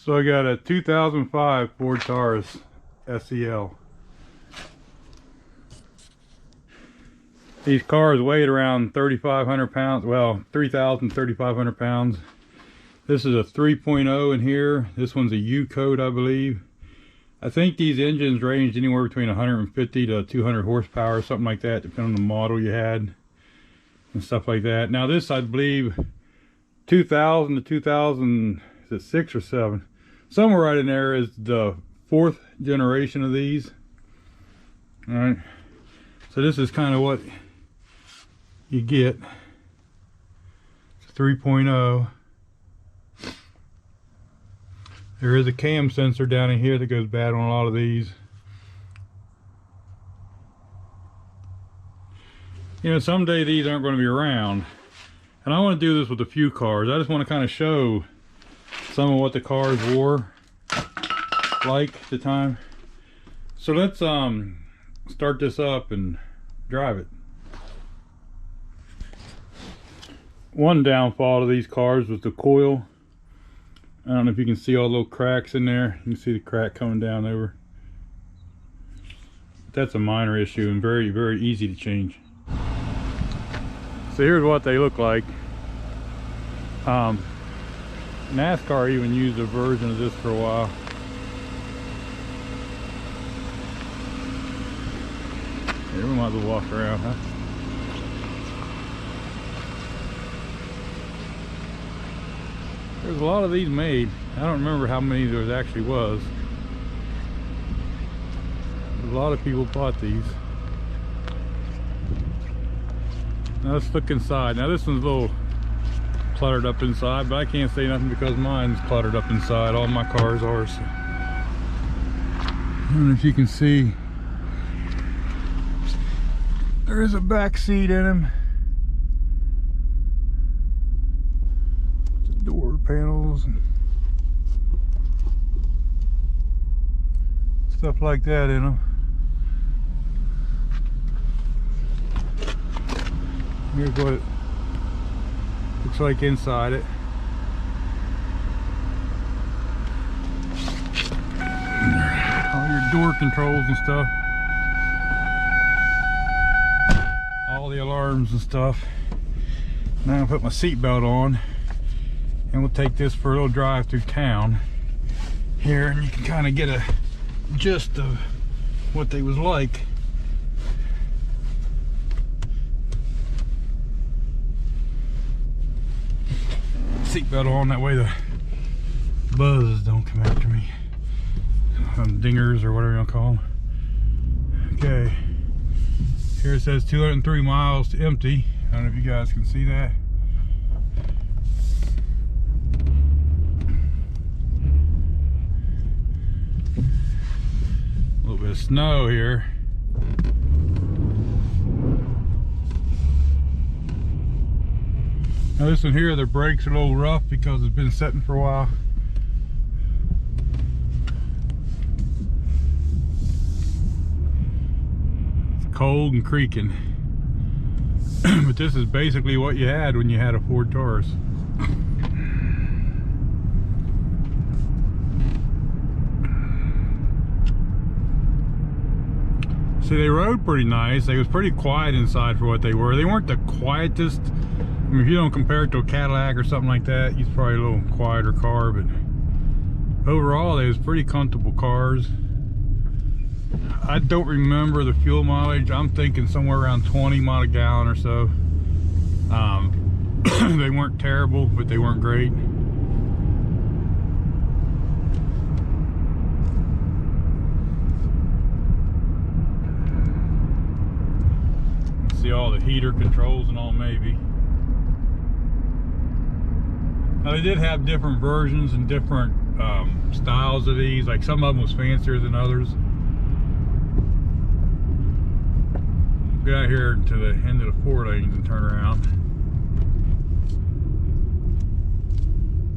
So I got a 2005 Ford Taurus SEL. These cars weighed around 3,500 pounds. Well, 3,500 pounds. This is a 3.0 in here. This one's a U code, I believe. I think these engines ranged anywhere between 150 to 200 horsepower, something like that, depending on the model you had and stuff like that. Now this, I believe, 2000 to 2006 or 7, somewhere right in there, is the 4th generation of these. All right, so this is kind of what you get. It's 3.0. There is a cam sensor down in here that goes bad on a lot of these. You know, someday these aren't going to be around, and I want to do this with a few cars. I just want to kind of show some of what the cars were like at the time. So let's start this up and drive it. One downfall to these cars was the coil. I don't know if you can see all the little cracks in there. You can see the crack coming down over. That's a minor issue and very, very easy to change. So here's what they look like. NASCAR even used a version of this for a while. Here, we might as well walk around, huh? There's a lot of these made. I don't remember how many there actually was. A lot of people bought these. Now let's look inside. Now this one's a little cluttered up inside, but I can't say nothing because mine's cluttered up inside. All my cars are. So. I don't know if you can see. There is a back seat in them. The door panels and stuff like that in them. Here's what it looks like inside it. All your door controls and stuff. All the alarms and stuff. Now I'll put my seatbelt on and we'll take this for a little drive through town here, and you can kind of get a gist of what they was like. Seatbelt on, that way the buzzes don't come after me. Dingers or whatever you want to call them. Okay, here it says 203 miles to empty. I don't know if you guys can see that. A little bit of snow here. Now this one here, the brakes are a little rough because it's been sitting for a while. It's cold and creaking. But this is basically what you had when you had a Ford Taurus. See, they rode pretty nice. They was pretty quiet inside for what they were. They weren't the quietest. I mean, if you don't compare it to a Cadillac or something like that, it's probably a little quieter car, but overall they was pretty comfortable cars. I don't remember the fuel mileage. I'm thinking somewhere around 20 miles a gallon or so. They weren't terrible, but they weren't great. See all the heater controls and all, maybe. Now they did have different versions and different styles of these. Like some of them was fancier than others. Get out here to the end of the 4 lanes and turn around.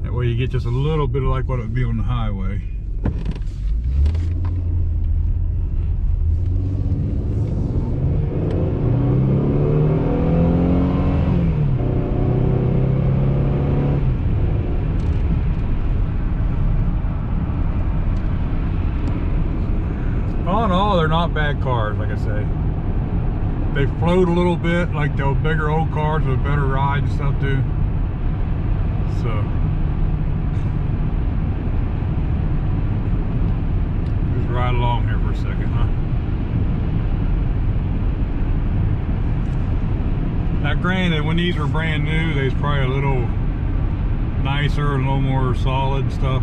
That way you get just a little bit of like what it would be on the highway. bad cars, like I say. They float a little bit like those bigger old cars with better ride and stuff too. So just ride along here for a second, huh? Now granted, when these were brand new, they was probably a little nicer, a little more solid stuff.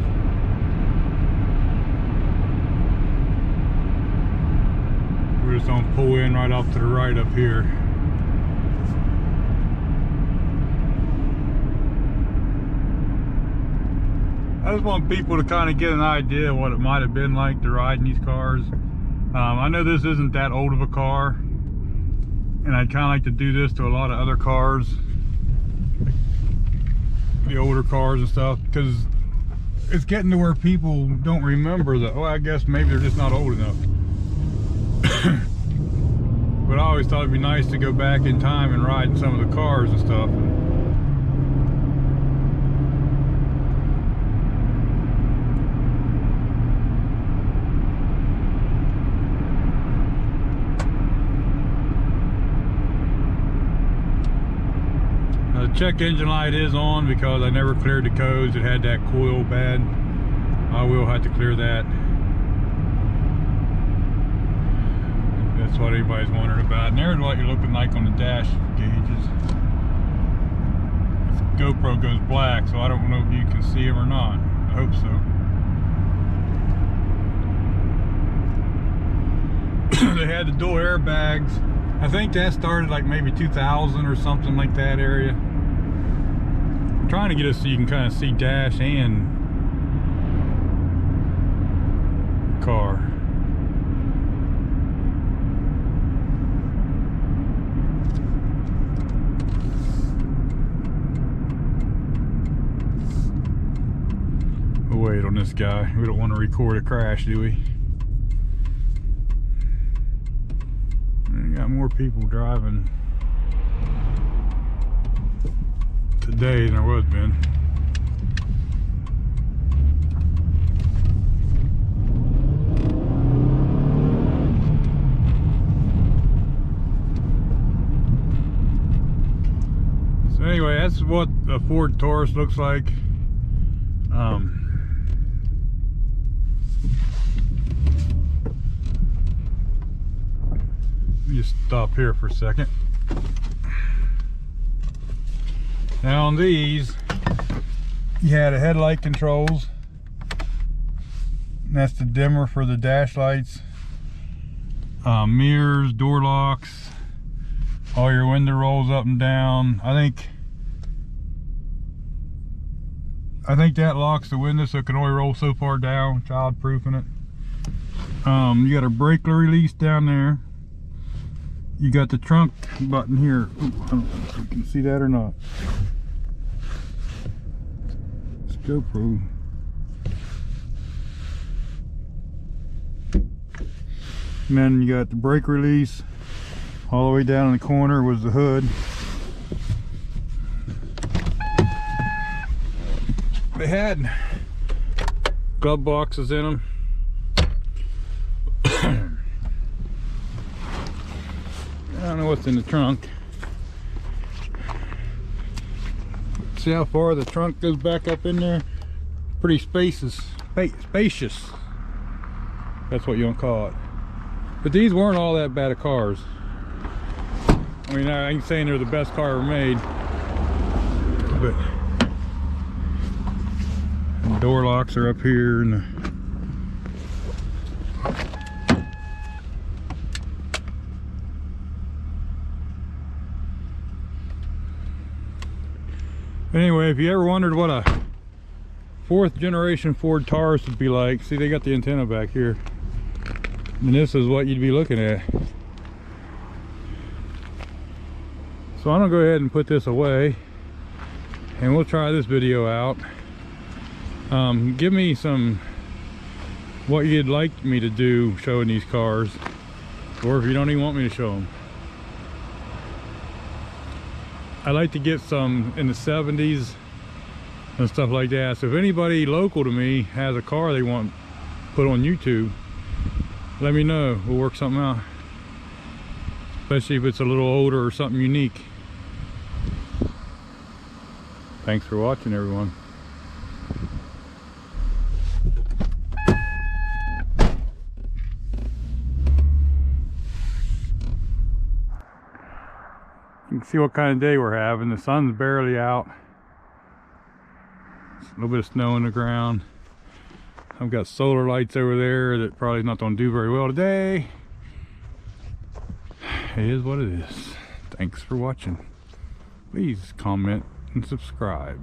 We're just gonna pull in right off to the right up here. I just want people to kind of get an idea of what it might have been like to ride in these cars. I know this isn't that old of a car, and I'd kind of like to do this to a lot of other cars, the older cars and stuff, because it's getting to where people don't remember that. Oh, I guess maybe they're just not old enough. But I always thought it'd be nice to go back in time and ride in some of the cars and stuff. The check engine light is on because I never cleared the codes. It had that coil bad. I will have to clear that. That's what everybody's wondering about. And there's what you're looking like on the dash gauges. This GoPro goes black, so I don't know if you can see them or not. I hope so. They had the dual airbags. I think that started like maybe 2000 or something like that area. I'm trying to get it so you can kind of see dash and car. We'll wait on this guy. We don't want to record a crash, do we? We got more people driving today than there was been. So anyway, that's what a Ford Taurus looks like. Just stop here for a second. Now on these, you had a headlight controls. And that's the dimmer for the dash lights. Mirrors, door locks, all your window rolls up and down. I think that locks the window so it can only roll so far down, child proofing it. You got a brake release down there. You got the trunk button here. Ooh, I don't know if you can see that or not. It's GoPro. And then you got the brake release. All the way down in the corner was the hood. They had glove boxes in them. I don't know what's in the trunk. See how far the trunk goes back up in there? Pretty spacious. That's what you want to call it. But these weren't all that bad of cars. I mean, I ain't saying they're the best car ever made. But the door locks are up here and anyway, if you ever wondered what a 4th generation Ford Taurus would be like, see, they got the antenna back here. And this is what you'd be looking at. So I'm gonna go ahead and put this away and we'll try this video out. Give me some what you'd like me to do showing these cars, or if you don't even want me to show them. I like to get some in the 70s and stuff like that. So if anybody local to me has a car they want put on YouTube, let me know. We'll work something out. Especially if it's a little older or something unique. Thanks for watching, everyone. You can see what kind of day we're having. The sun's barely out. A little bit of snow on the ground. I've got solar lights over there that probably not going to do very well today. It is what it is. Thanks for watching. Please comment and subscribe.